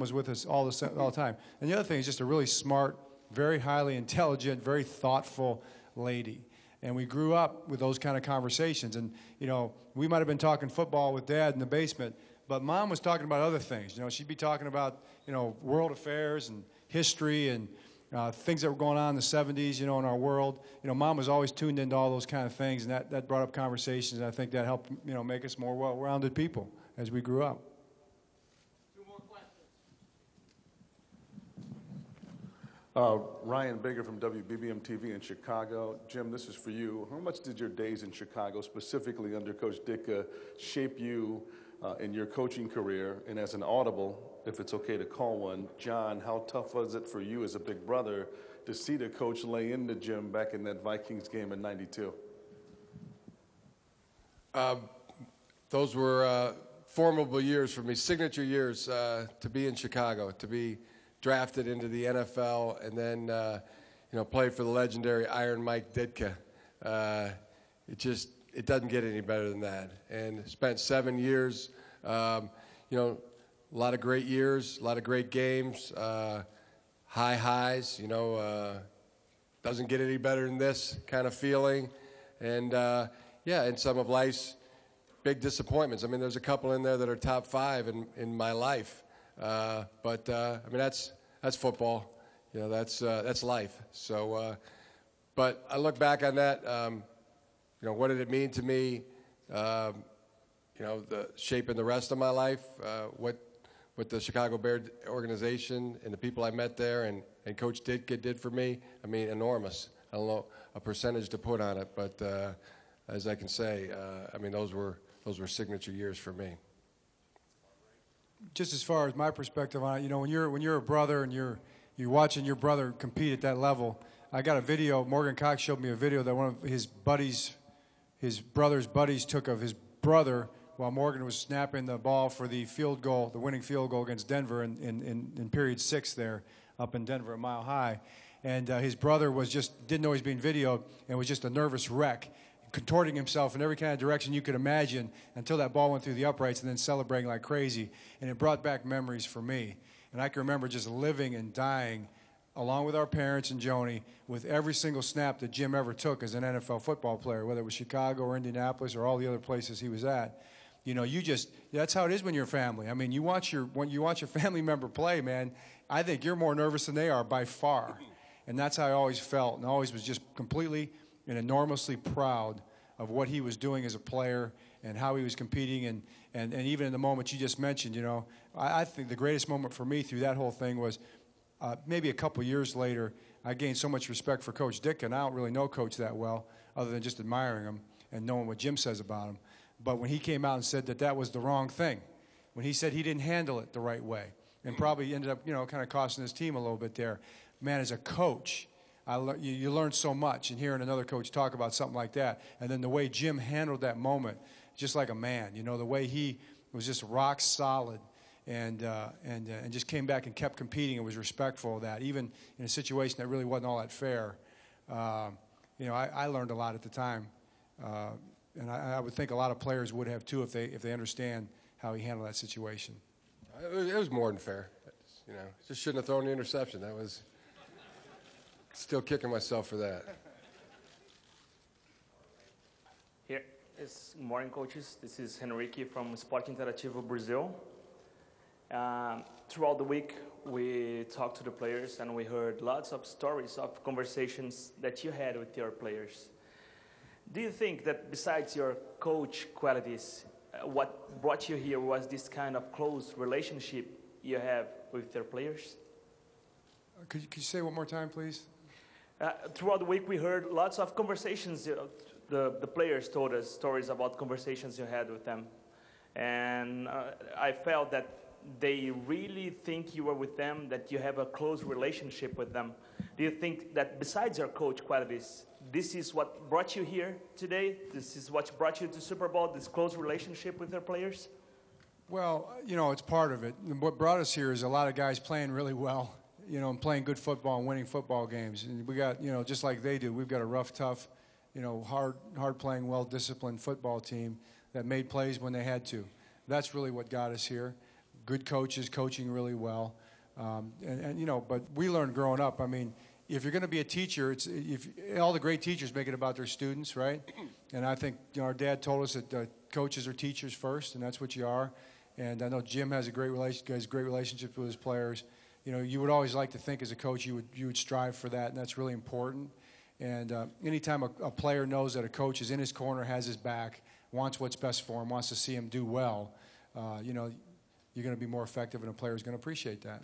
was with us all the time. And the other thing is just a really smart, very highly intelligent, very thoughtful lady. And we grew up with those kind of conversations. And, you know, we might have been talking football with Dad in the basement, but Mom was talking about other things. You know, she'd be talking about, you know, world affairs and history and things that were going on in the 70s, you know, in our world. You know, Mom was always tuned into all those kind of things, and that brought up conversations, and I think that helped, you know, make us more well-rounded people as we grew up. Ryan Baker from WBBM-TV in Chicago. Jim, this is for you. How much did your days in Chicago, specifically under Coach Ditka, shape you in your coaching career? And as an audible, if it's okay to call one, John, how tough was it for you as a big brother to see the coach lay into Jim back in that Vikings game in '92? Those were formidable years for me, signature years to be in Chicago, to be drafted into the NFL, and then, you know, played for the legendary Iron Mike Ditka. It doesn't get any better than that. And spent 7 years, you know, a lot of great years, a lot of great games, high highs, you know, doesn't get any better than this kind of feeling. And, yeah, and some of life's big disappointments. I mean, there's a couple in there that are top 5 in my life. But I mean, that's football, you know, that's life. So, but I look back on that, you know, what did it mean to me, you know, the shaping the rest of my life, what the Chicago Bears organization and the people I met there and Coach Ditka did for me, I mean, enormous. I don't know a percentage to put on it, but as I can say, I mean, those were signature years for me. Just as far as my perspective on it, you know, when you're a brother and you're watching your brother compete at that level, I got a video. Morgan Cox showed me a video that one of his brother's buddies took of his brother while Morgan was snapping the ball for the field goal, the winning field goal against Denver in period 6 there up in Denver at Mile High, and his brother didn't know he was being videoed and was just a nervous wreck, contorting himself in every kind of direction you could imagine until that ball went through the uprights and then celebrating like crazy. And it brought back memories for me. And I can remember just living and dying along with our parents and Joni with every single snap that Jim ever took as an NFL football player, whether it was Chicago or Indianapolis or all the other places he was at. You know, that's how it is when you're family. I mean, when you watch your family member play, man, I think you're more nervous than they are by far. And that's how I always felt, and always was just completely and enormously proud of what he was doing as a player and how he was competing, and even in the moment you just mentioned, you know, I think the greatest moment for me through that whole thing was maybe a couple years later, I gained so much respect for Coach Ditka, and I don't really know Coach that well other than just admiring him and knowing what Jim says about him. But when he came out and said that was the wrong thing, when he said he didn't handle it the right way and probably ended up, you know, kind of costing his team a little bit there, man, as a coach, you learn so much, and hearing another coach talk about something like that, and then the way Jim handled that moment, just like a man, you know, the way he was just rock solid, and just came back and kept competing and was respectful of that, even in a situation that really wasn't all that fair. You know, I learned a lot at the time, and I would think a lot of players would have too if they understand how he handled that situation. It was more than fair, you know. Just shouldn't have thrown the interception. That was. Still kicking myself for that. Here is good morning, coaches. This is Henrique from Esporte Interativo Brazil. Throughout the week, we talked to the players and we heard lots of stories of conversations that you had with your players. Do you think that besides your coach qualities, what brought you here was this kind of close relationship you have with your players? Could you say it one more time, please? Throughout the week, we heard lots of conversations. The players told us stories about conversations you had with them. And I felt that they really think you were with them, that you have a close relationship with them. Do you think that besides your coach qualities, this is what brought you here today? This is what brought you to Super Bowl, this close relationship with their players? Well, you know, it's part of it. What brought us here is a lot of guys playing really well, you know, and playing good football and winning football games. And we got, you know, just like they do, we've got a rough, tough, you know, hard-playing, well-disciplined football team that made plays when they had to. That's really what got us here. good coaches coaching really well. And you know, but we learned growing up, I mean, if you're going to be a teacher, all the great teachers make it about their students, right? And I think, you know, our dad told us that coaches are teachers first, and that's what you are. And I know Jim has great relationships with his players. You know, you would always like to think as a coach you would strive for that, and that's really important. And anytime a player knows that a coach is in his corner, has his back, wants what's best for him, wants to see him do well, you know, you're going to be more effective, and a player is going to appreciate that.